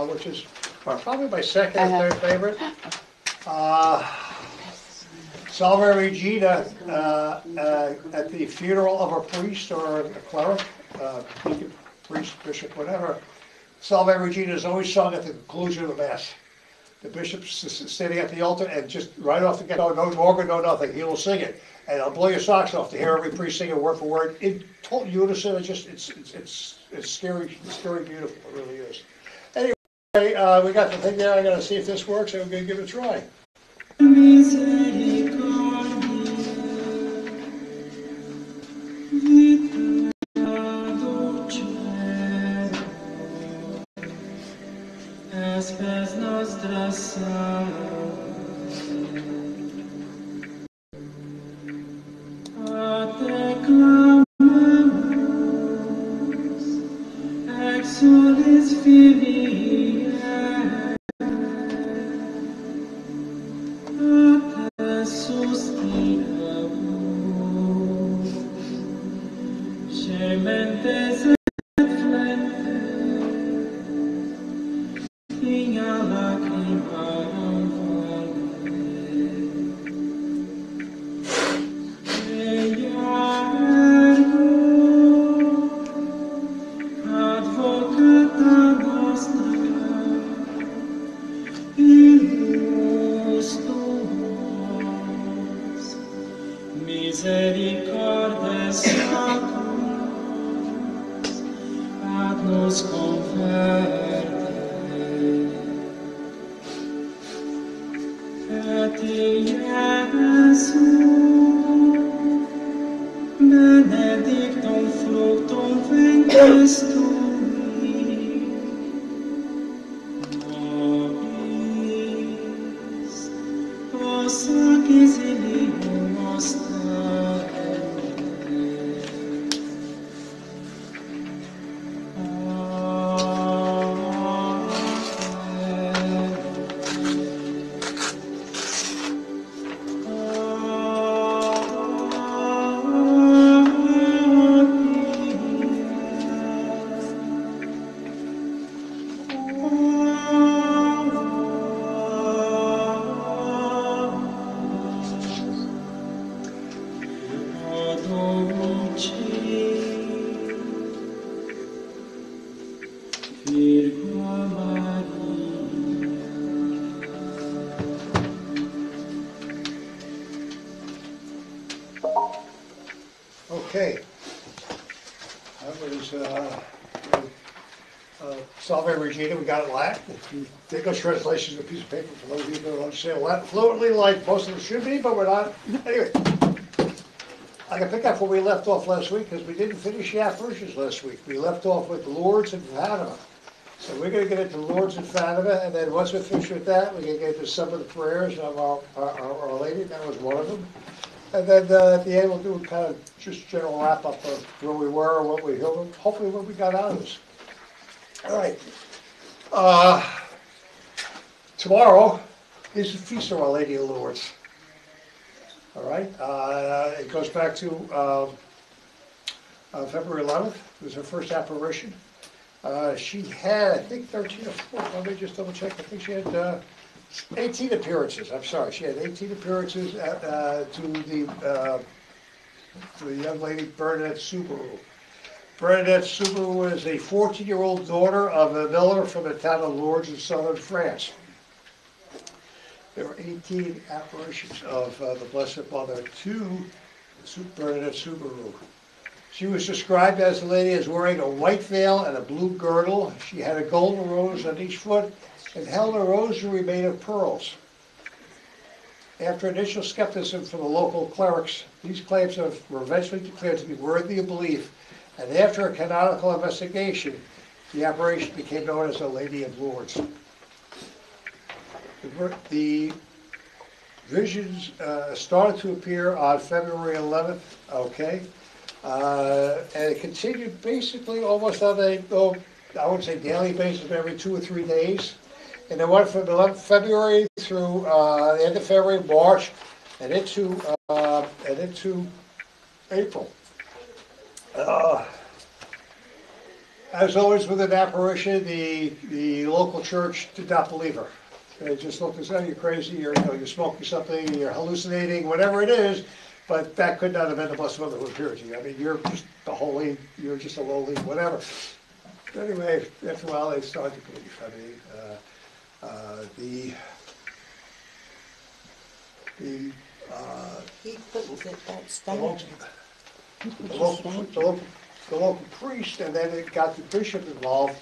which is probably my second or third favorite. Salve Regina at the funeral of a priest or a cleric, deacon, priest, bishop, whatever. Salve Regina is always sung at the conclusion of the Mass. The bishop's standing at the altar and just right off the get-go, no organ, no nothing, he will sing it. And it'll blow your socks off to hear every priest sing it word for word in total unison. It's scary, beautiful, it really is. Anyway, we got the thing there, I'm gonna see if this works and we're gonna give it a try. Okay, that was Salve Regina. We got it Latin. If you take those translations of a piece of paper, for those of you who don't understand Latin fluently, like most of them should be, but we're not. Anyway, I can pick up where we left off last week because we didn't finish the apparitions last week. We left off with Lourdes and Fatima. So we're going to get into Lourdes and Fatima, and then once we're finished with that, we're going to get into some of the prayers of Our Lady. That was one of them. And then at the end, we'll do a kind of just general wrap-up of where we were, what we healed, hopefully what we got out of this. All right. Tomorrow is the Feast of Our Lady of Lourdes. All right. It goes back to February 11th. It was her first apparition. She had, I think, 13 or 14. Let me just double check. I think she had 18 appearances. I'm sorry. She had 18 appearances to the young lady Bernadette Subaru. Bernadette Subaru is a 14-year-old daughter of a miller from the town of Lourdes in southern France. There were 18 apparitions of the Blessed Mother to Bernadette Subaru. She was described as the lady as wearing a white veil and a blue girdle. She had a golden rose on each foot and held a rosary made of pearls. After initial skepticism from the local clerics, these claims were eventually declared to be worthy of belief, and after a canonical investigation, the apparition became known as the Lady of Lourdes. The visions started to appear on February 11th, okay, and it continued basically almost on a, I wouldn't say daily basis, but every 2 or 3 days. And it went from 11th February through the end of February, March, and into April. As always with an apparition, the local church did not believe her. They just looked as though you're crazy, you're smoking something, you're hallucinating, whatever it is, but that could not have been the Blessed Mother who appeared to you. I mean, you're just a holy, you're just a lowly, whatever. Anyway, after a while, they started to believe. I mean, He put that the stand. local priest, and then it got the bishop involved.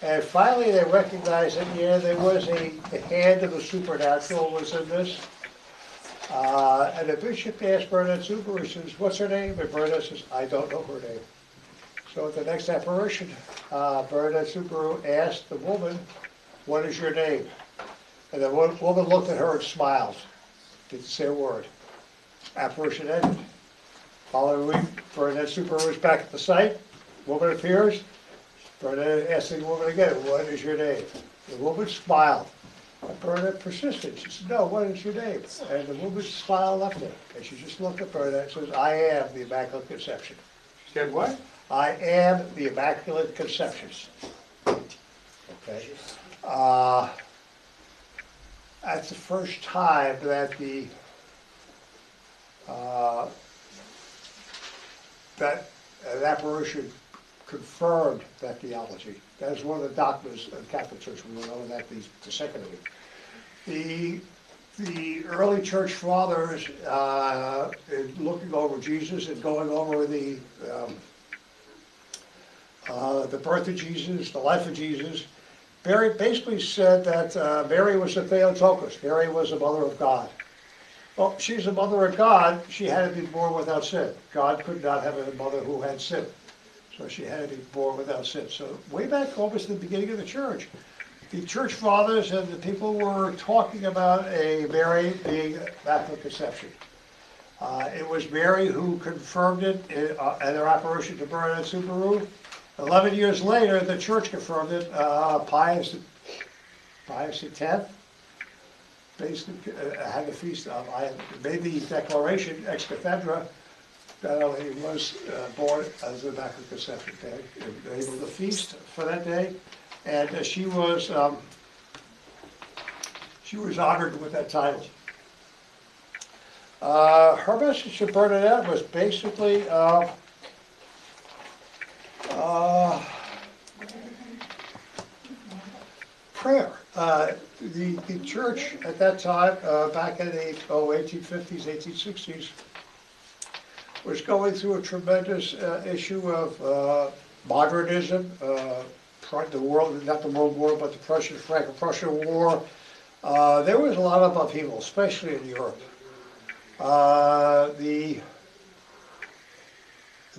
And finally, they recognized that, yeah, there was the hand of the supernatural was in this. And the bishop asked Bernadette Subaru, he says, what's her name? And Bernadette says, I don't know her name. So at the next apparition, Bernadette Subaru asked the woman, what is your name? And the woman looked at her and smiled. Didn't say a word. Apparition ended. Following week, Bernadette Subaru is back at the site. Woman appears. Bernadette asked the woman again, what is your name? The woman smiled. And Bernadette persisted. She said, no, what is your name? And the woman's smile left her. And she just looked at Bernadette and says, I am the Immaculate Conception. She said what? I am the Immaculate Conception. Okay. That's the first time that that an apparition confirmed that theology. That is one of the dogmas of the Catholic Church. We will know that the second of it. The early church fathers, in looking over Jesus and going over the birth of Jesus, the life of Jesus, Mary basically said that Mary was a Theotokos. Mary was a mother of God. Well, she's a mother of God. She had to be born without sin. God could not have a mother who had sin. So she had to be born without sin. So way back almost at the beginning of the church, the church fathers and the people were talking about a Mary being Immaculate Conception. It was Mary who confirmed it in their apparition to Bernadette Subaru. 11 years later, the church confirmed it. Pius X basically had a feast of, made the declaration ex cathedra that he was born as an Immaculate Conception. Okay? They able to feast for that day, and she was honored with that title. Her message to Bernadette was basically prayer. The church at that time, back in the 1850s, 1860s, was going through a tremendous issue of modernism, the world, not the World War, but the Franco-Prussian War. There was a lot of upheaval, especially in Europe. The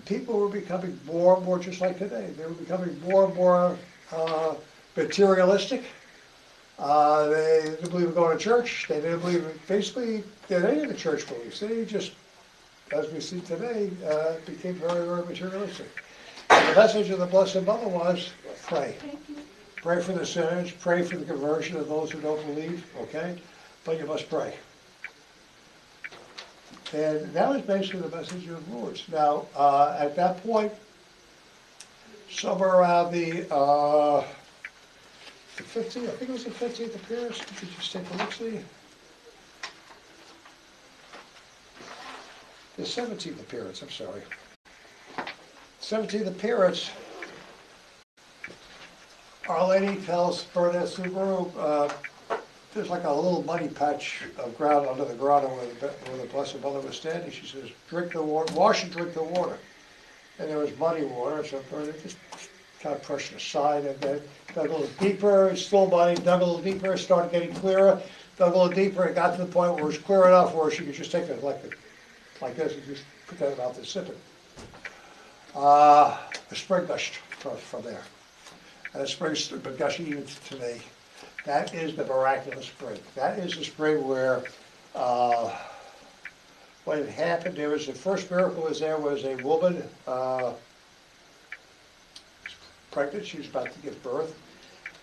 people were becoming more and more just like today. They were becoming more and more materialistic. They didn't believe in going to church. They didn't believe in basically in any of the church beliefs. They just, as we see today, became very, very materialistic. And the message of the Blessed Mother was pray. Pray for the sinners, pray for the conversion of those who don't believe, okay? But you must pray. And that was basically the message of Lourdes. Now, at that point, somewhere around the 50th, I think it was the 50th appearance. Could you just take a look, see? The 17th appearance, I'm sorry. 17th appearance, Our Lady tells Bernadette Subaru, there's like a little muddy patch of ground under the grotto where the Blessed Mother was standing. She says, drink the water, wash and drink the water. And there was muddy water, so Bernadette just kind of pushed it aside and then dug a little deeper, still muddy, dug a little deeper, started getting clearer, dug a little deeper, and got to the point where it was clear enough where she could just take it like this and just put that about and sip it. The spring gushed from there. And the spring's been gushing even today. That is the miraculous spring. That is the spring where, when it happened, there was the first miracle was there was a woman pregnant, she was about to give birth,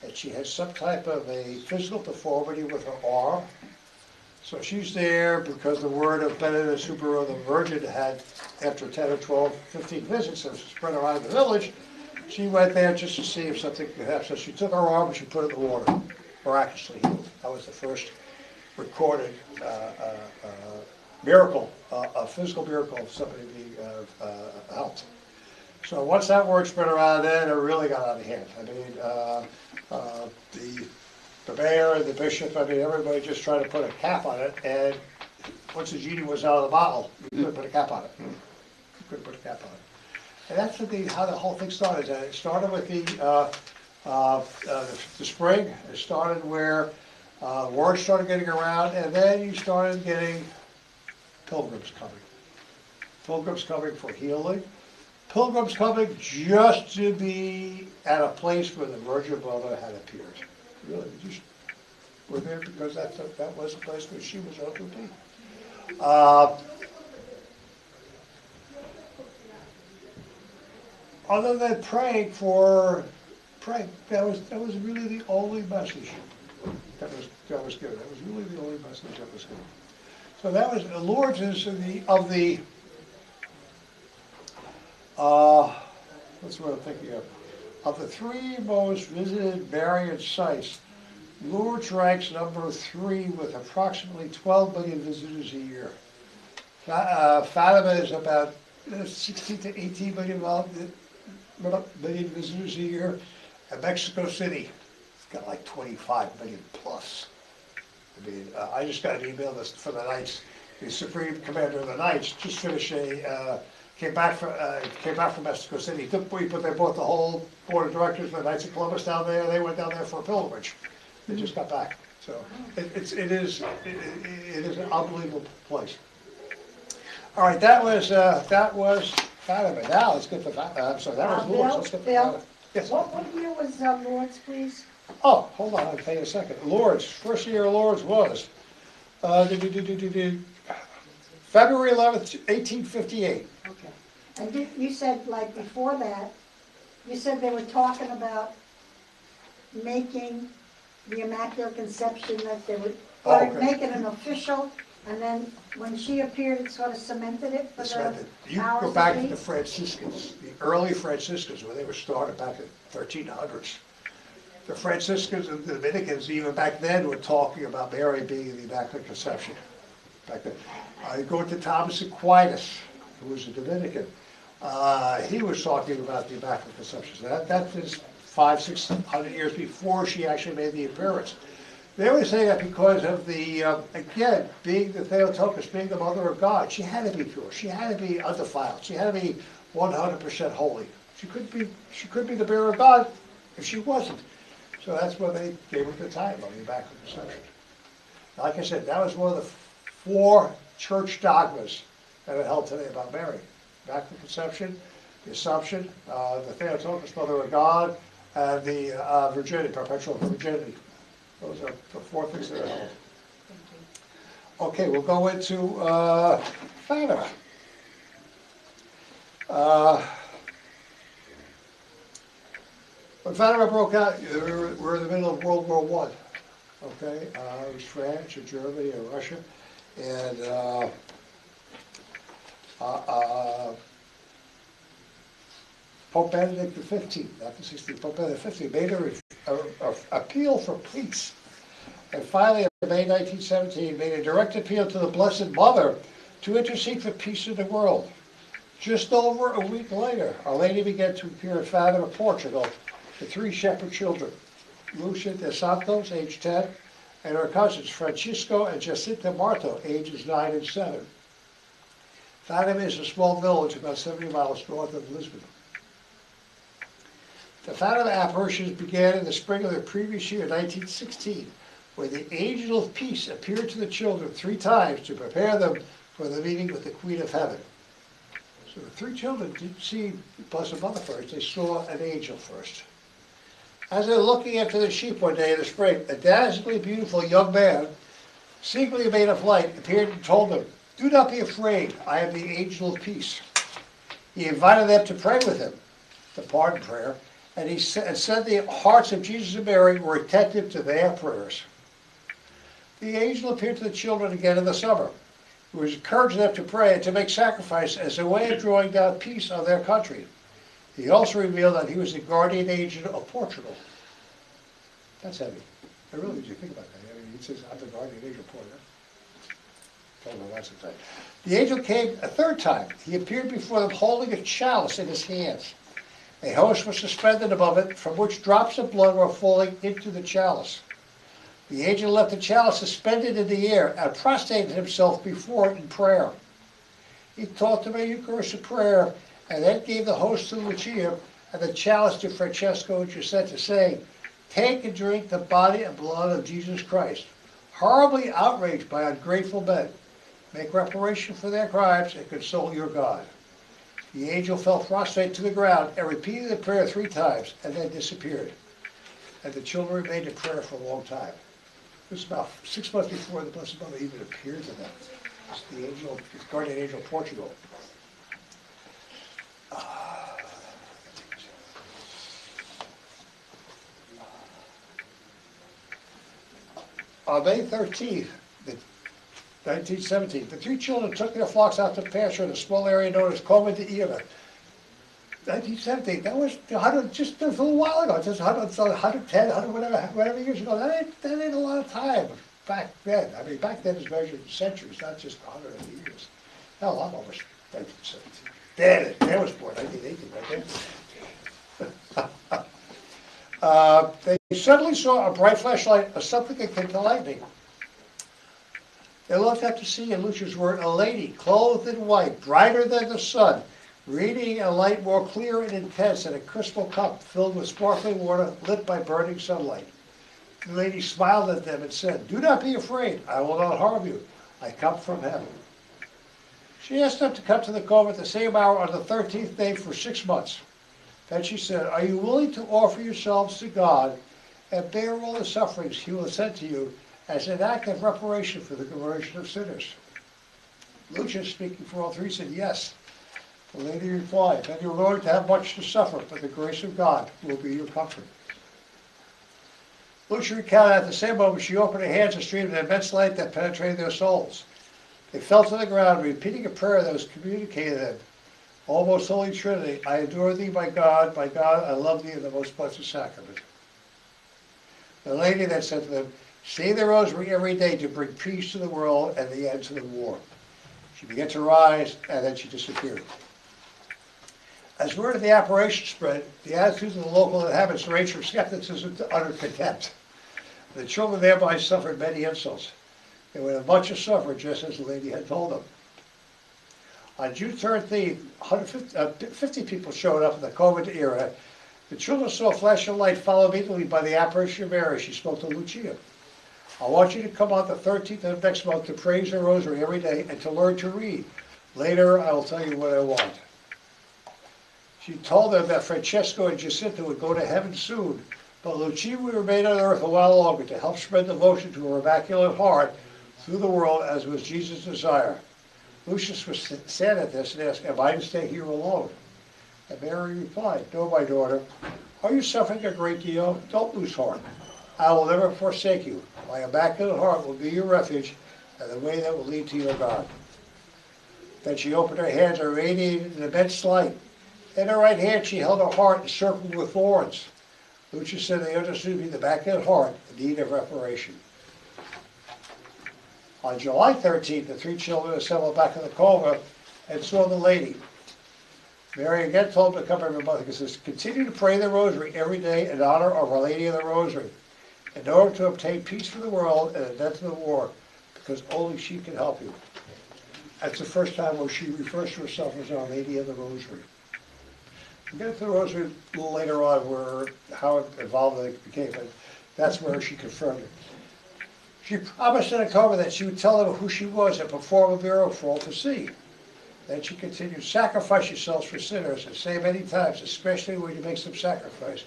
and she had some type of a physical deformity with her arm. So she's there because the word of Bernadette Subaru, the Virgin, had, after 10 or 12, 15 visits, that was spread around the village, She went there just to see if something could happen. So she took her arm and she put it in the water, miraculously healed. That was the first recorded miracle, a physical miracle of somebody being helped. So once that word spread around, then it really got out of hand. I mean, the mayor and the bishop, I mean, everybody just tried to put a cap on it, and once the genie was out of the bottle, you couldn't put a cap on it. You couldn't put a cap on it. And that's how the whole thing started. It started with the spring. It started where word started getting around, and then you started getting pilgrims coming. Pilgrims coming for healing. Pilgrims coming just to be at a place where the Virgin Mother had appeared. Really, we just were there because that was the place where she was ought to be. Other than praying, that was really the only message that was given. That was really the only message that was given. So that was Lourdes is what's what I'm thinking of? Of the three most visited Marian sites, Lourdes ranks number 3 with approximately 12 million visitors a year. Fatima is about 16 to 18 million visitors a year. And Mexico City, it's got like 25 million plus. I mean, I just got an email for the Knights. The Supreme Commander of the Knights just finished came back from Mexico City. They brought the whole board of directors for the Knights of Columbus down there. They went down there for a pilgrimage. They just got back. So it is an unbelievable place. All right, that was Fatima. Now let's get to Fatima. I'm sorry, that was Lourdes. Let's get to Fatima. Yes. What year was Lourdes, please? Oh, hold on, I'll tell you a second. Lourdes, first year of Lourdes was February 11th, 1858. Okay. And you said, like, before that, you said they were talking about making the Immaculate Conception, that they would make it an official, and then when she appeared, it sort of cemented it for the You go back to the Franciscans, the early Franciscans, when they were started back in 1300s. The Franciscans and the Dominicans, even back then, were talking about Mary being the Immaculate Conception. Back then. You go to Thomas Aquinas, who was a Dominican. He was talking about the Immaculate Conception. So that is 500-600 years before she actually made the appearance. They always say that because of the, again, being the Theotokos, being the Mother of God, she had to be pure. She had to be undefiled. She had to be 100% holy. She couldn't be the bearer of God if she wasn't. So that's why they gave her the title of the Immaculate Conception. Like I said, that was one of the 4 church dogmas that are held today about Mary. Immaculate Conception, the Assumption, the Theotokos, Mother of God, and the virginity, perpetual virginity. Those are the 4 things that are held. Okay, we'll go into Fatima. When Fatima broke out, we're in the middle of World War I. Okay, it was France and Germany and Russia, and Pope Benedict XV, after 16, Pope Benedict XV made an appeal for peace. And finally, in May 1917, made a direct appeal to the Blessed Mother to intercede for peace in the world. Just over a week later, Our Lady began to appear in Fatima, Portugal, to 3 shepherd children, Lucia de Santos, age 10, and her cousins, Francisco and Jacinta Marto, ages 9 and 7. Fatima is a small village about 70 miles north of Lisbon. The Fatima apparitions began in the spring of the previous year, 1916, when the angel of peace appeared to the children 3 times to prepare them for the meeting with the Queen of Heaven. So the 3 children didn't see the Blessed Mother first, they saw an angel first. As they were looking after the sheep one day in the spring, a dazzlingly beautiful young man, secretly made of light, appeared and told them, "Do not be afraid, I am the angel of peace." He invited them to pray with him, the pardon prayer, and he said the hearts of Jesus and Mary were attentive to their prayers. The angel appeared to the children again in the summer, who was encouraging them to pray and to make sacrifice as a way of drawing down peace on their country. He also revealed that he was the guardian angel of Portugal. That's heavy. I really did you think about that. I mean, he says, I'm the guardian angel of Portugal. Don't know what's the time. The angel came a third time. He appeared before them holding a chalice in his hands. A host was suspended above it, from which drops of blood were falling into the chalice. The angel left the chalice suspended in the air and prostrated himself before it in prayer. He taught them a Eucharistic prayer, and then gave the host to Lucia and the chalice to Francesco and Giuseppe, saying, take and drink the body and blood of Jesus Christ, horribly outraged by ungrateful men. Make reparation for their crimes and console your God. The angel fell prostrate to the ground and repeated the prayer 3 times and then disappeared. And the children remained in prayer for a long time. It was about 6 months before the Blessed Mother even appeared to them. It's the angel, the guardian angel of Portugal. On May 13th, 1917, the 3 children took their flocks out to pasture in a small area known as Coram de Ira. 1917, that was 100, just a little while ago, just 110, whatever years ago. That ain't a lot of time back then. I mean, back then is measured in centuries, not just 100 years. Hell, I'm almost 1917. Dad was born 1918, right there. They suddenly saw a bright flashlight of something akin to lightning. They looked up to see, in Lucia's word, a lady clothed in white, brighter than the sun, radiating a light more clear and intense than a crystal cup filled with sparkling water lit by burning sunlight. The lady smiled at them and said, do not be afraid, I will not harm you. I come from heaven. She asked them to come to the cove at the same hour on the 13th day for 6 months. Then she said, are you willing to offer yourselves to God and bear all the sufferings he will send to you as an act of reparation for the conversion of sinners? Lucia, speaking for all 3, said, yes. The lady replied, then you're willing to have much to suffer, but the grace of God will be your comfort. Lucia recounted at the same moment she opened her hands and streamed an immense light that penetrated their souls. They fell to the ground, repeating a prayer that was communicated to them. O most Holy Trinity, I adore thee, my God, I love thee in the most blessed sacrament. The lady then said to them, say the rosary every day to bring peace to the world and the end to the war. She began to rise, and then she disappeared. As word of the apparition spread, the attitudes of the local inhabitants ranged from skepticism to utter contempt. The children thereby suffered many insults. They would have much to suffer, just as the lady had told them. On June 13th, 50 people showed up in the COVID era. The children saw a flash of light followed immediately by the apparition of Mary. She spoke to Lucia. I want you to come on the 13th of next month to praise the rosary every day and to learn to read. Later, I will tell you what I want. She told them that Francesco and Jacinta would go to heaven soon, but Lucia would remain on earth a while longer to help spread devotion to her Immaculate Heart through the world, as was Jesus' desire. Lucius was sad at this and asked, am I to stay here alone? And Mary replied, no, my daughter. Are you suffering a great deal? Don't lose heart. I will never forsake you. My Immaculate Heart will be your refuge and the way that will lead to your God. Then she opened her hands and radiated an immense light. In her right hand she held her heart encircled with thorns. Lucia said they understood me the Immaculate Heart in need of reparation. On July 13th, the 3 children assembled back in the cova and saw the lady. Mary again told them to come every month. He says, continue to pray the rosary every day in honor of Our Lady of the Rosary, in order to obtain peace for the world and an end to the war, because only she can help you. That's the first time where she refers to herself as Our Lady of the Rosary. We'll get to the rosary a little later on, where how it evolved and it became, but that's where she confirmed it. She promised in October that she would tell them who she was and perform a miracle for all to see. Then she continued, sacrifice yourselves for sinners, and say many times, especially when you make some sacrifice,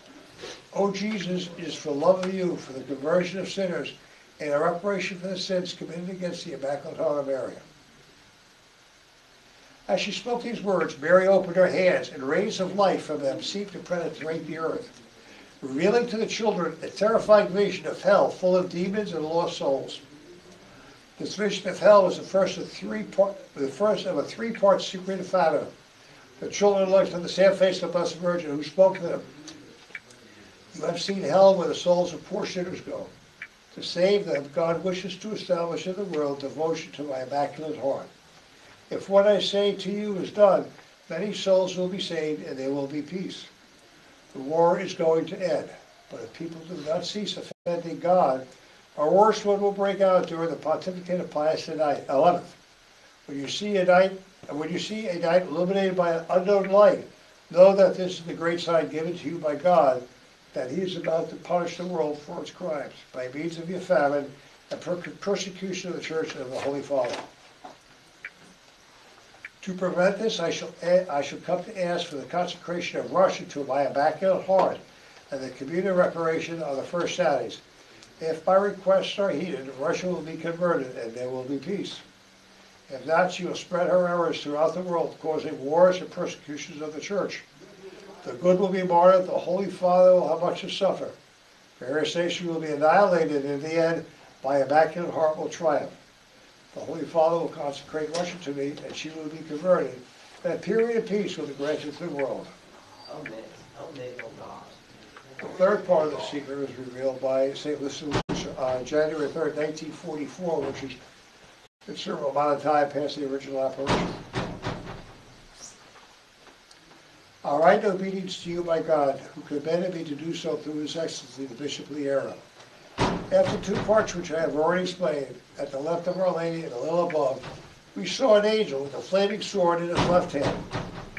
O Jesus, it is for love of you, for the conversion of sinners, and a reparation for the sins committed against the Immaculate Heart of Mary. As she spoke these words, Mary opened her hands, and rays of light from them seemed to penetrate the earth, revealing to the children a terrifying vision of hell full of demons and lost souls. This vision of hell was the first of a 3-part secret inferno. The children looked at the sad face of the Blessed Virgin, who spoke to them. You have seen hell where the souls of poor sinners go. To save them, God wishes to establish in the world devotion to my Immaculate Heart. If what I say to you is done, many souls will be saved and there will be peace. The war is going to end, but if people do not cease offending God, a worse one will break out during the pontificate of Pius XI. When you see a night illuminated by an unknown light, know that this is the great sign given to you by God, that he is about to punish the world for its crimes by means of your famine and persecution of the Church and of the Holy Father. To prevent this, I shall come to ask for the consecration of Russia to my Immaculate Heart and the communal reparation of the first Saturdays. If my requests are heeded, Russia will be converted and there will be peace. If not, she will spread her errors throughout the world, causing wars and persecutions of the Church. The good will be martyred, the Holy Father will have much to suffer. Various nations will be annihilated, and in the end, my Immaculate Heart will triumph. The Holy Father will consecrate Russia to me, and she will be converted, and a period of peace will be granted to the world. Amen. Amen, oh God. The third part of the secret was revealed by St. Lucius on January 3rd, 1944, which is a considerable amount of time past the original apparition. All right, obedience to you, my God, who commanded me to do so through His Excellency, the Bishop of the era. After two parts which I have already explained, at the left of Our Lady and a little above, we saw an angel with a flaming sword in his left hand,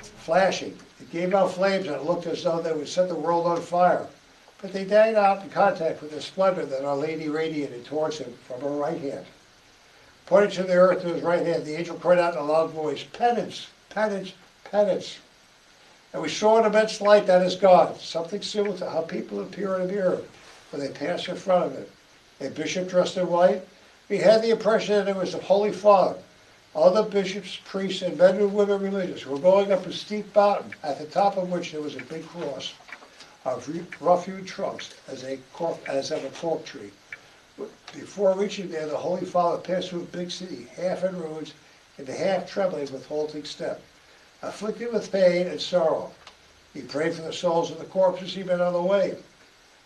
flashing. It gave out flames and it looked as though they would set the world on fire. But they died out in contact with the splendor that Our Lady radiated towards him from her right hand. Pointing to the earth to his right hand, the angel cried out in a loud voice, "Penance, penance, penance." And we saw an immense light that is God, something similar to how people appear in a mirror when they pass in front of it. A bishop dressed in white. We had the impression that it was the Holy Father. Other bishops, priests, and men and women religious were going up a steep mountain, at the top of which there was a big cross of rough-hewn trunks, as of a cork tree. Before reaching there, the Holy Father passed through a big city, half in ruins, and half trembling with halting step. Afflicted with pain and sorrow, he prayed for the souls of the corpses he met on the way.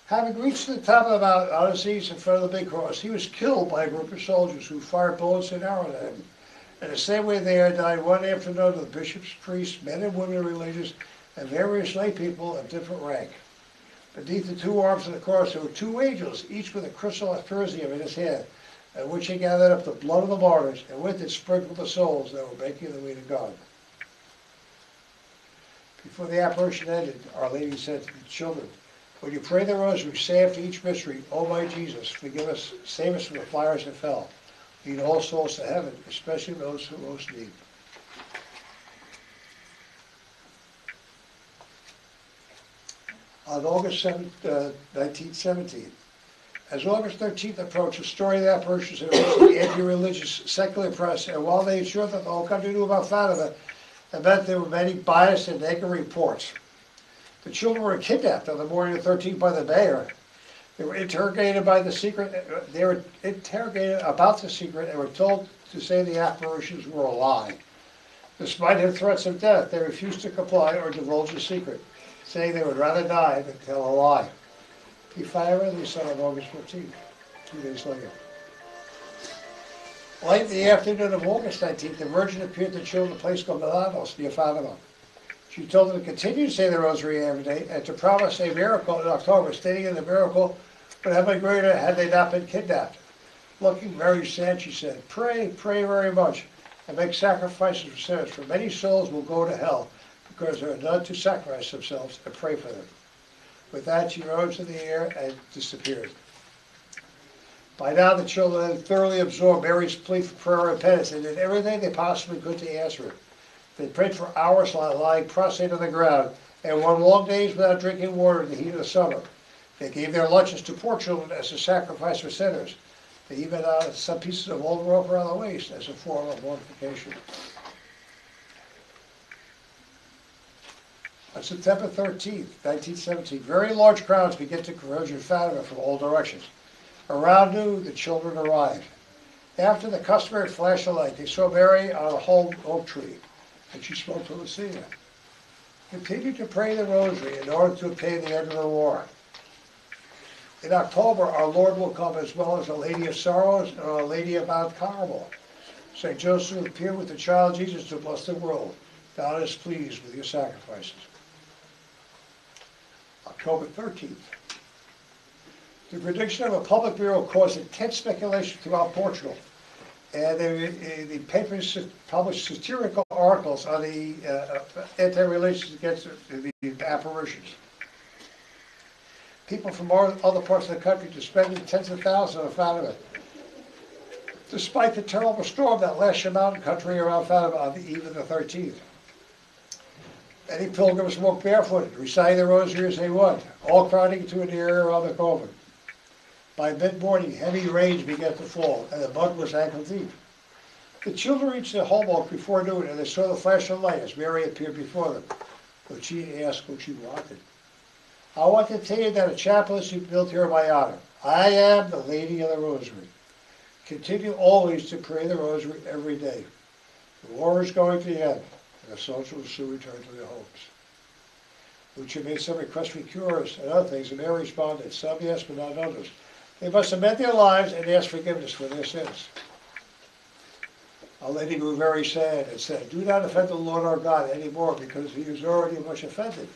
Having reached the top of the mountain on his knees in front of the big cross, he was killed by a group of soldiers who fired bullets and arrows at him. In the same way there died one after another the bishops, priests, men and women religious, and various lay people of different rank. Beneath the two arms of the cross there were two angels, each with a crystal aspersium in his hand, at which he gathered up the blood of the martyrs, and with it sprinkled the souls that were making the way to God. Before the apparition ended, Our Lady said to the children, "When you pray the rosary, say after each mystery, O my Jesus, forgive us, save us from the fires of hell. Lead all souls to heaven, especially those who most need." On August 7, 1917, as August 13th approached, the story of the apparitions had reached the anti-religious secular press, and while they ensured that the whole country knew about Fatima, it meant there were many biased and negative reports. The children were kidnapped on the morning of the 13th by the mayor. They were interrogated by the secret. They were interrogated about the secret and were told to say the apparitions were a lie. Despite their threats of death, they refused to comply or divulge the secret, saying they would rather die than tell a lie. Fatima was on August 15th, 2 days later. Late in the afternoon of August 19th, the Virgin appeared to the children in a place called Milanos, near Fatima. She told them to continue to say the rosary every day and to promise a miracle in October, stating that the miracle would have been greater had they not been kidnapped. Looking very sad, she said, "Pray, pray very much, and make sacrifices for sinners, for many souls will go to hell because there are none to sacrifice themselves and pray for them." With that, she rose in the air and disappeared. By now, the children had thoroughly absorbed Mary's plea for prayer and penance and did everything they possibly could to answer it. They prayed for hours lying prostrate on the ground, and went long days without drinking water in the heat of the summer. They gave their lunches to poor children as a sacrifice for sinners. They even some pieces of old rope around the waist as a form of mortification. On September 13th, 1917, very large crowds began to converge in Fatima from all directions. Around noon, the children arrived. After the customary flash of light, they saw Mary on a oak tree, and she spoke to Lucia. continued to pray the rosary in order to obtain the end of the war. In October, our Lord will come as well as a Lady of Sorrows and Our Lady of Mount Carmel. St. Joseph will appear with the child Jesus to bless the world. God is pleased with your sacrifices. October 13th. The prediction of a public burial caused intense speculation throughout Portugal. And the papers published satirical articles on the anti-relations against the apparitions. People from other parts of the country to spending tens of thousands on Fatima. Despite the terrible storm that lashed the mountain country around Fatima on the eve of the 13th. Many pilgrims walked barefooted, reciting the rosary as they went, all crowding to an area around the coffin. By mid-morning, heavy rains began to fall, and the mud was ankle deep. The children reached the homework before noon, and they saw the flash of light as Mary appeared before them. Lucia asked what she wanted. I want to tell you that a chapel is built here in my honor. I am the Lady of the Rosary. Continue always to pray the Rosary every day. The war is going to the end, and the soldiers will soon return to their homes. Lucia made some requests for cures and other things, and Mary responded, some yes, but not others. They must amend their lives and ask forgiveness for their sins. Our Lady grew very sad and said, do not offend the Lord our God anymore, because he is already much offended.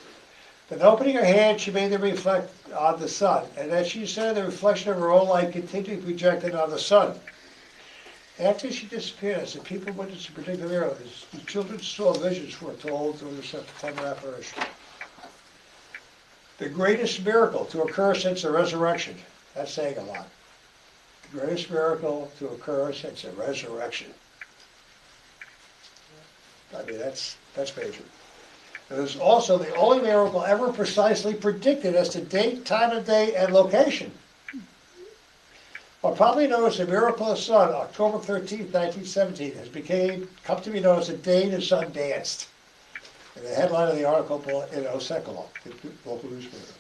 Then opening her hand, she made them reflect on the sun, and as she said, the reflection of her own light continued projected on the sun. After she disappeared, as the people witnessed a particular miracle, the children saw visions foretold through the September apparition. The greatest miracle to occur since the resurrection. That's saying a lot. The greatest miracle to occur since the resurrection. I mean, that's major. It is also the only miracle ever precisely predicted as to date, time of day, and location. What probably known as the miracle of the sun, October 13, 1917, has come to be known as the day the sun danced. In the headline of the article in Osekolo, the local newspaper.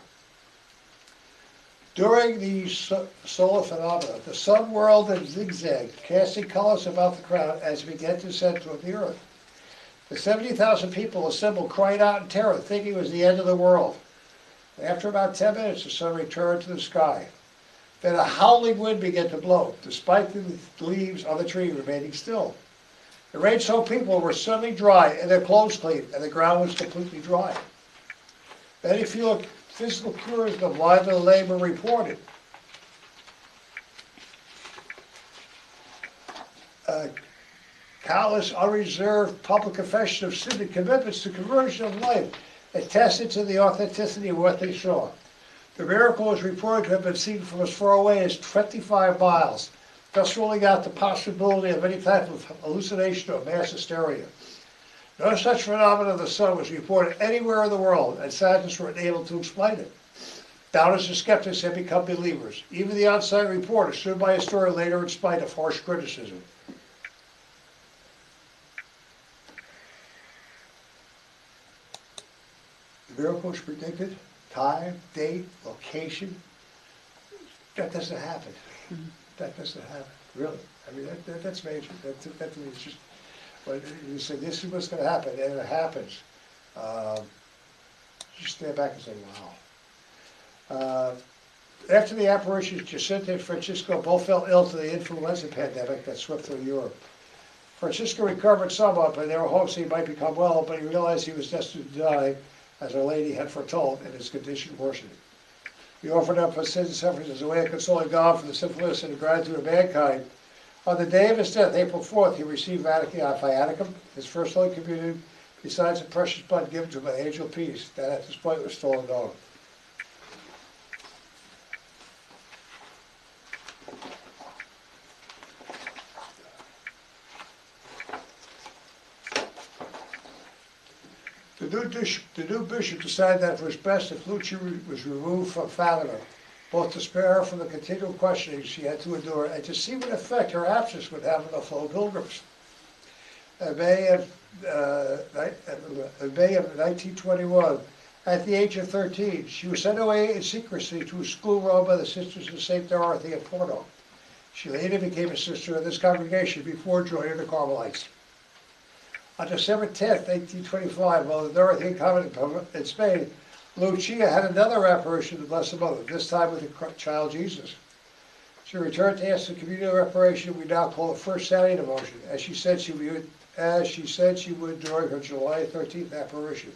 During the solar phenomena, the sun whirled and zigzagged, casting colors about the crowd as it began to ascend toward the earth. The 70,000 people assembled cried out in terror, thinking it was the end of the world. After about 10 minutes, the sun returned to the sky. Then a howling wind began to blow, despite the leaves on the tree remaining still. The rain-soaked people were suddenly dry, and their clothes clean, and the ground was completely dry. Many physical cures of the blind and the lame were reported. Countless unreserved public confession of sin and commitments to conversion of life attested to the authenticity of what they saw. The miracle was reported to have been seen from as far away as 25 miles, thus ruling out the possibility of any type of hallucination or mass hysteria. No such phenomenon of the sun was reported anywhere in the world, and scientists were unable to explain it. Doubters and skeptics have become believers. Even the on-site reporter stood by his story later in spite of harsh criticism. The miracle was predicted, time, date, location. That doesn't happen. That doesn't happen, really. I mean, that's major. That means just, when you say this is what's going to happen, and it happens, you stand back and say, wow. After the apparitions, Jacinta and Francisco both fell ill to the influenza pandemic that swept through Europe. Francisco recovered somewhat, but there were hopes he might become well, but he realized he was destined to die, as Our Lady had foretold, and his condition worsened. He offered up his sins and sufferings as a way of consoling God for the sinfulness and the gratitude of mankind. On the day of his death, April 4th, he received Viaticum, his first Holy Communion, besides the precious blood given to him by the angel of peace, that at this point was still unknown. The new bishop decided that it was best if Lucia was removed from Fatima, both to spare her from the continual questioning she had to endure and to see what effect her absence would have on the flow of pilgrims. In May of 1921, at the age of 13, she was sent away in secrecy to a school run by the Sisters of St. Dorothy at Porto. She later became a sister of this congregation before joining the Carmelites. On December 10th, 1825, while the Dorothy convent in Spain, Lucia had another apparition of the Blessed Mother, this time with the child Jesus. She returned to ask the communion reparation we now call the First Saturday devotion, as she said she would during her July 13th apparition.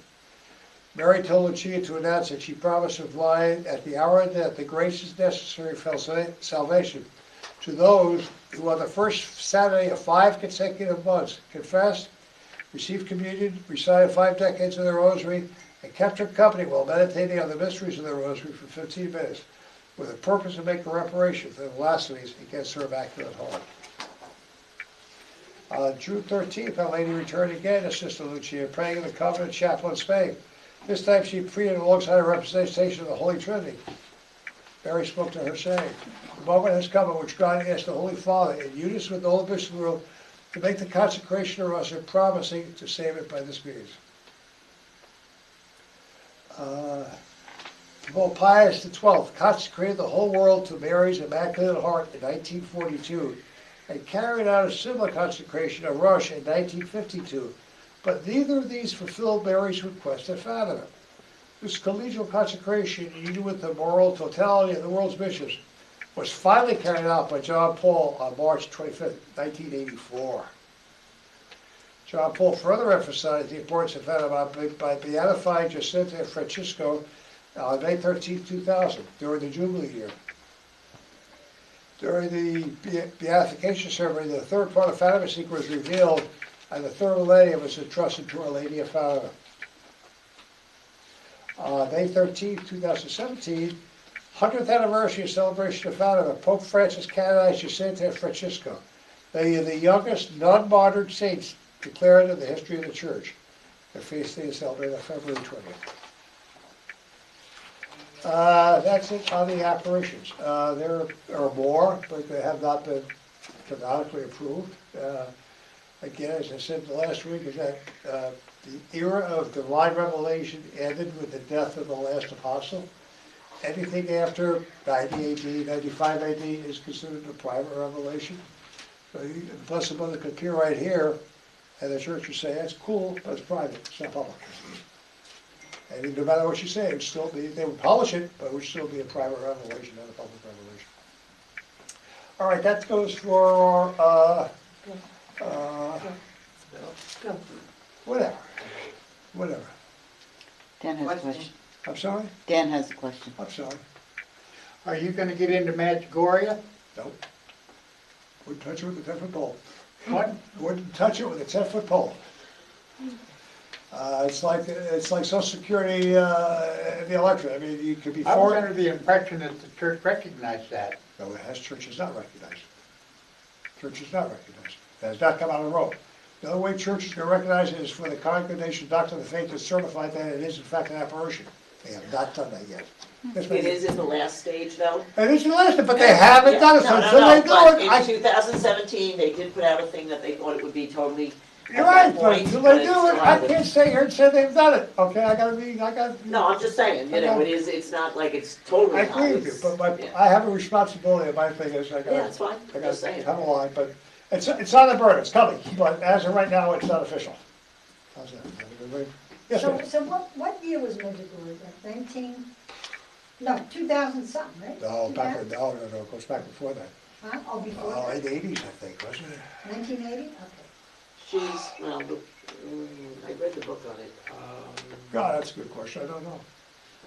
Mary told Lucia to announce that she promised to provide at the hour of death the graces necessary for salvation to those who on the first Saturday of 5 consecutive months confessed, received communion, recited 5 decades of the Rosary, and kept her company while meditating on the mysteries of the Rosary for 15 minutes, with the purpose of making reparation for the blasphemies against her Immaculate Heart. On June 13th, Our Lady returned again to Sister Lucia, praying in the convent chapel in Spain. This time she prayed alongside a representation of the Holy Trinity. Mary spoke to her, saying, "The moment has come in which God asked the Holy Father, in unison with all the bishops of the world, to make the consecration of Russia, promising to save it by this means." Pope Pius XII consecrated the whole world to Mary's Immaculate Heart in 1942 and carried out a similar consecration of Russia in 1952, but neither of these fulfilled Mary's request at Fatima. This collegial consecration, united with the moral totality of the world's bishops, was finally carried out by John Paul on March 25, 1984. John Paul further emphasized the importance of Fatima by beatifying Jacinta and Francisco on May 13, 2000, during the Jubilee year. During the beatification ceremony, the third part of Fatima's secret was revealed, and the third millennium was entrusted to Our Lady of Fatima. May 13, 2017, 100th anniversary of celebration of Fatima, Pope Francis canonized Jacinta and Francisco. They are the youngest non-modern saints declared in the history of the Church. Their feast day is celebrated on February 20th. That's it on the apparitions. There are more, but they have not been canonically approved. Again, as I said last week, is that the era of divine revelation ended with the death of the last apostle. Anything after 90 AD, 95 AD is considered a private revelation. So the Blessed Mother could appear right here, and the church would say, that's cool, but it's private, it's not public. And no matter what you say, it would still be, they would publish it, but it would still be a private revelation, not a public revelation. All right, that goes for whatever. Dan has a question. I'm sorry? Dan has a question. I'm sorry. Are you gonna get into Medjugorje? Nope. Wouldn't touch it with a 10-foot pole. What? Wouldn't touch it with a 10-foot pole. It's like Social Security in the election. I mean, you could be I was for under the impression that the church recognized that. No, it has churches not recognized. Churches not recognized. That has not come out of Rome. The only way churches can recognize it is for the Congregation Doctrine of the Faith to certify that it is in fact an apparition. They have not done that yet. It is in the last stage though? It is the last, but they haven't done it, so until they do but it, in 2017, they did put out a thing that they thought it would be totally. You're right, but until they do it, I can't stay here and say they've done it, okay? I gotta. No, I'm just saying, you know, it's not like it's totally. I agree with you, it's- but yeah. I have a responsibility, and my thing is I Yeah, gotta, that's fine, I just gotta saying. come along, but it's on the burn, it's coming, but as of right now, it's not official. How's that? Everybody? Yes, So, ma'am. so what year was Medjugorje? 2000 something, right? No, it goes back before that. Huh? Oh, before that? Late 80s, I think, wasn't it? 1980? Okay. She's, well, I read the book on it. God, that's a good question, I don't know.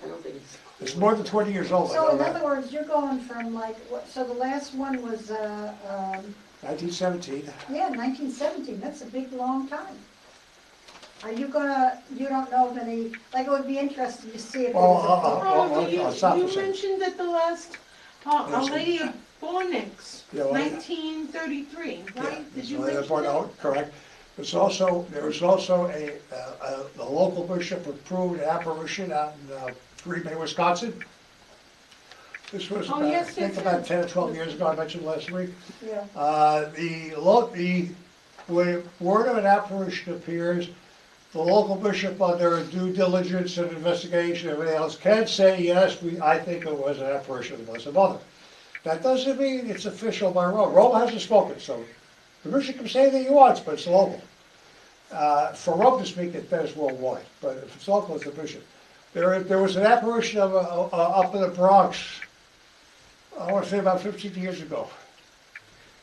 I don't think it's. It's more than 20 years old, I So know in that. other words, you're going from like, what, so the last one was, 1917. yeah, 1917, that's a big, long time. Are you gonna, you don't know of any, like it would be interesting to see if there Well, was a book. I'll You stop for a second. mentioned that the last, Our Lady of Bornix, Yeah, well, 1933, right? Did you mention that? out, correct. There was also a local bishop approved apparition out in Green Bay, Wisconsin. This was Oh, about, I yes, think yes, about yes. 10 or 12 years ago, I mentioned last week. Yeah, When word of an apparition appears, the local bishop under due diligence and investigation and everything else can say, yes, I think it was an apparition of the Blessed Mother. That doesn't mean it's official by Rome. Rome hasn't spoken, so the bishop can say anything he wants, but it's local. For rope to speak, it's best worldwide, but if it's local, it's a bishop. There was an apparition of up in the Bronx, I want to say about 15 years ago.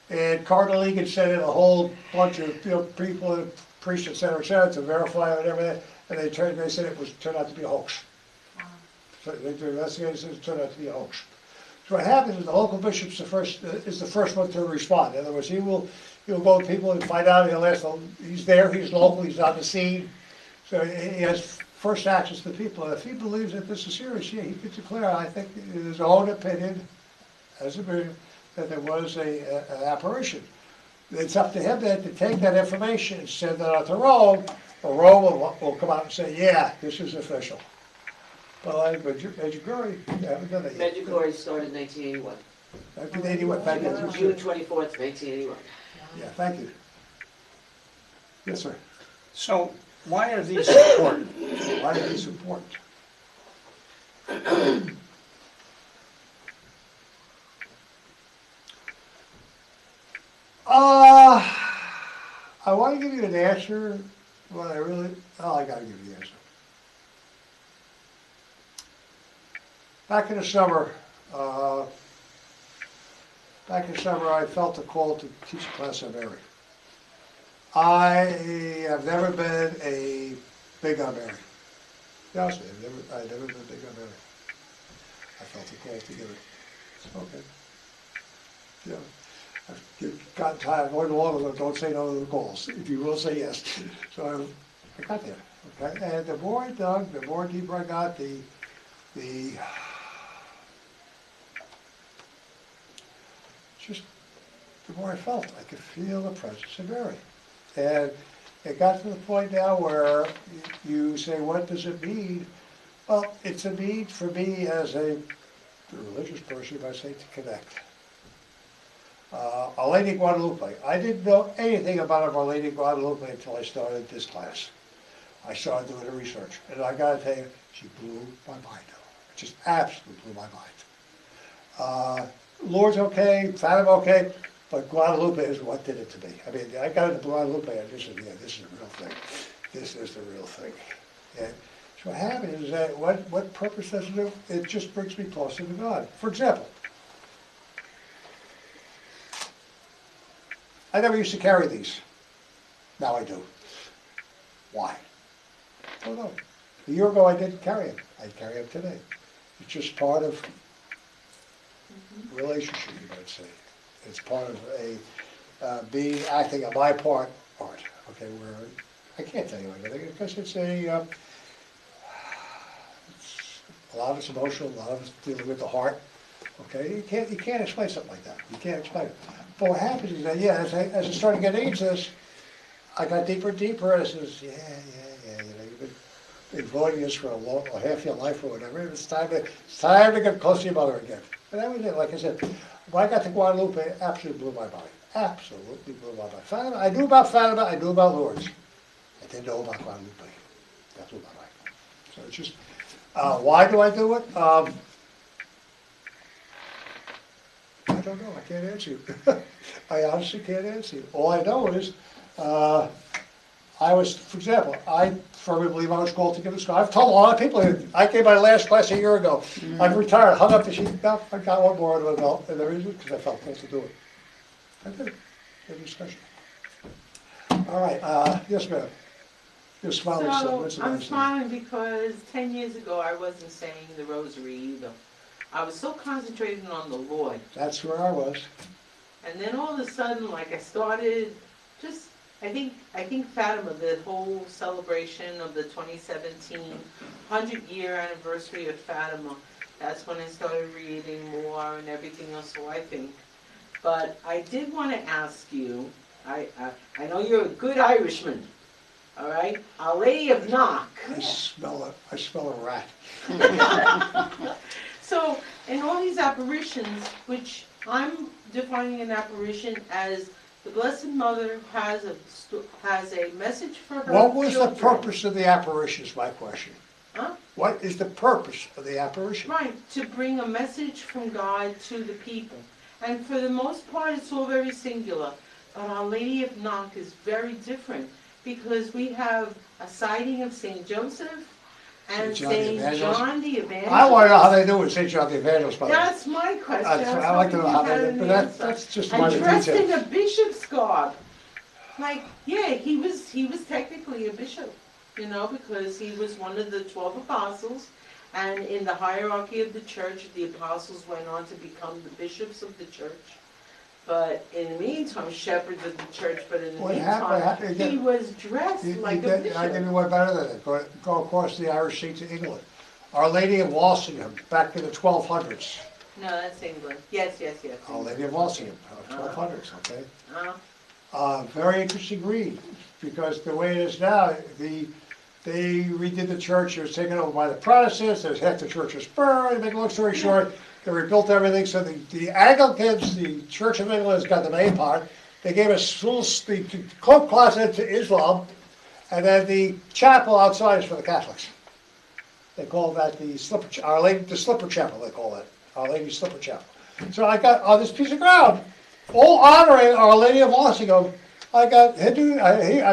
And Cardinal Egan sent in a whole bunch of people, and priests, et cetera, to verify it and everything, and they said it turned out to be a hoax. So they investigated, it turned out to be a hoax. So what happens is the local bishop's is the first one to respond. In other words, he'll go to people and find out. He's there. He's local. He's on the scene. So he has first access to people. And if he believes that this is serious, yeah, he could declare, I think, in his own opinion, as a bishop, that there was an apparition. It's up to him then to take that information and send it out to Rome, or Rome will come out and say, yeah, this is official. But Medjugorje, you haven't done that yet. Medjugorje started in 1981. 1981, thank you. June 24th, 1981. Yeah, thank you. Yes, sir. So why are these important? Why are these important? I want to give you an answer, but I gotta give you the answer. Back in the summer, I felt the call to teach a class on Mary. I have never been a big on Mary. To be honest with you, I've never been big on Mary. I felt the call to give it. Okay. Yeah. I've gotten tired of going along with them, don't say no to the calls. If you will, say yes. So I got there, okay? And the more I dug, the more deeper I got, the more I felt. I could feel the presence of Mary. And it got to the point now where you say, what does it mean? Well, it's a need for me as a religious person, if I say, to connect. Our Lady Guadalupe. I didn't know anything about Our Lady Guadalupe until I started this class. I started doing the research. And I gotta tell you, she blew my mind. Just absolutely blew my mind. Lourdes okay, Fatima okay, but Guadalupe is what did it to me. I mean, I got into Guadalupe and this is the real thing. This is the real thing. And so what happens is that what purpose does it do? It just brings me closer to God. For example, I never used to carry these. Now I do. Why? I don't know. A year ago I didn't carry them. I carry them today. It's just part of relationship, you might say. It's part of a acting on my part, okay, where I can't tell you anything because it's a lot of it's emotional, a lot of it's dealing with the heart. Okay, you can't explain something like that. You can't explain it. But what happens is that, yeah, as I started getting into this, I got deeper and deeper, and I says, yeah, you've been avoiding this for a half your life or whatever. It's time to get close to your mother again. And that was it. Like I said, when I got to Guadalupe, absolutely blew my mind. Absolutely blew my mind. Fatima, I knew about Fatima, I knew about Lourdes. I didn't know about Guadalupe. That blew my mind. So it's just, why do I do it? I don't know. I can't answer you. I honestly can't answer you. All I know is, for example, I firmly believe I was called to give a school. I've told a lot of people, I gave my last class a year ago. I've retired, hung up the sheet, no, I got one more under my belt, and the reason because I felt called to do it. I did. Good discussion. All right, yes, ma'am. You're smiling, so what's the I'm matter? smiling because 10 years ago I wasn't saying the rosary either. I was so concentrated on the Lord. That's where I was. And then all of a sudden, like I started just, I think Fatima, the whole celebration of the 2017 100-year anniversary of Fatima, that's when I started reading more and everything else, so I think. But I did want to ask you, I know you're a good Irishman, all right? Our Lady of Knock. I smell a rat. So, in all these apparitions, which I'm defining an apparition as the Blessed Mother has a message for her What was the children. purpose of the apparition is my question. Huh? What is the purpose of the apparition? Right, to bring a message from God to the people. And for the most part, it's all very singular. But Our Lady of Knock is very different. because we have a sighting of Saint Joseph and Saint John the Saint Evangelist. John the Evangelist. I want to know how they do it, St. John the Evangelist, by the way. That's my question. I like to know how they do it, but that's just minor And dressed in detail. a bishop's garb. Like, yeah, he was technically a bishop, you know, because he was one of the 12 apostles. And in the hierarchy of the church, the apostles went on to become the bishops of the church. But in the meantime, shepherds of the church, but in the What meantime, happened- he was dressed like a I give bishop. you one better than that. Go across the Irish Sea to England. Our Lady of Walsingham, back in the 1200s. No, that's England. Yes. Our Lady of Walsingham, 1200s, okay? Uh, Very interesting read, because the way it is now, they redid the church, it was taken over by the Protestants, there's half the church was burned, to make a long story short, they rebuilt everything, so the Anglicans, the Church of England has got the main part, they gave us the coat closet to Islam, and then the chapel outside is for the Catholics. They call that the slipper chapel, they call that, Our Lady Slipper Chapel. So I got on this piece of ground, all honoring Our Lady of Walsingham, I got Hindu, I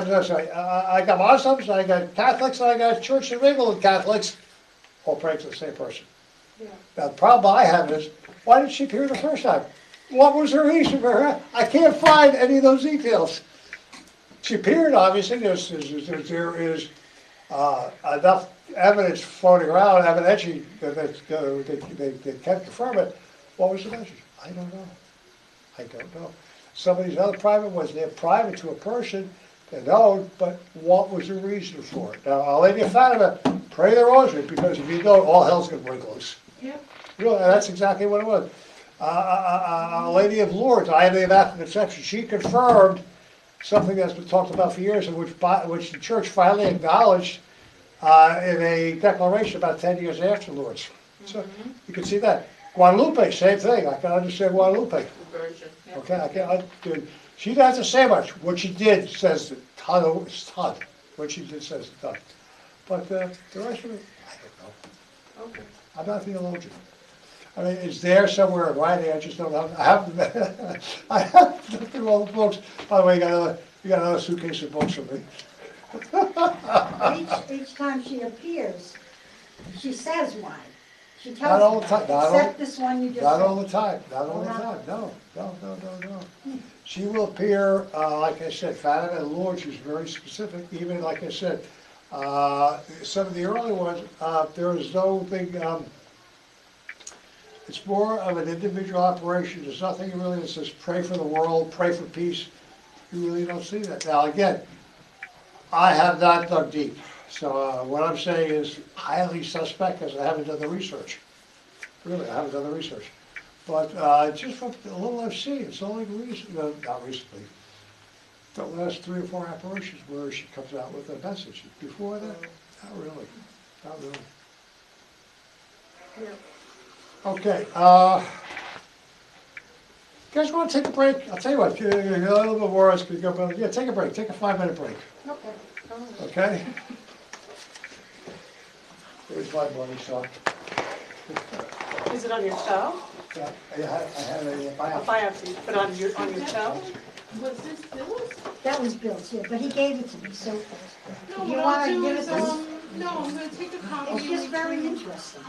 got Muslims, I got Catholics, I got Church of England Catholics, all praying to the same person. Yeah. Now, the problem I have is, why did she appear the first time? What was her reason for her? I can't find any of those details. She appeared, obviously, there is enough evidence floating around, evidentially, that they can't confirm it. What was the message? I don't know. Some of these other private ones, they're private to a person, they know, but what was the reason for it? Now, Our Lady of Fatima, pray the rosary, because if you don't, all hell's gonna break loose. Yep. Really, that's exactly what it was. Our Lady of Lourdes, I had the Immaculate Conception, she confirmed something that's been talked about for years, and which the church finally acknowledged in a declaration about 10 years after Lourdes. So, you can see that. Guadalupe, same thing, I can understand Guadalupe. Version. Yeah. Okay, she doesn't say much. What she did says a ton is ton. What she did says a ton. But the rest of it, I don't know. Okay. I'm not a theologian. I mean, it's there somewhere in writing, I just don't know. I have looked through all the books. By the way, you got another suitcase of books for me. Each time she appears, she says why. She tells Not all me the time, why, except this one you just Not said. all the time, not all the time, no. She will appear, like I said, Fatima and Lourdes, she's very specific, even like I said, some of the early ones, there is no thing, it's more of an individual operation, there's nothing really that says pray for the world, pray for peace, you really don't see that. Now again, I have not dug deep, so what I'm saying is highly suspect because I haven't done the research. Really, I haven't done the research. But just from the little I've seen, it's only not recently, the last 3 or 4 apparitions where she comes out with a message. Before that, not really. Yeah. Okay, you guys want to take a break? I'll tell you what, a little bit more, yeah, take a break, take a 5-minute break, Okay. okay? Here's my money, son. Is it on your toe? Yeah, I had a A biopsy. biopsy, put on your toe? Was this Bill's? That was Bill's, yeah, but he gave it to me, so No, You what wanna I'll do give is, it this? no, I'm gonna take a copy. it's and just return very it. interesting.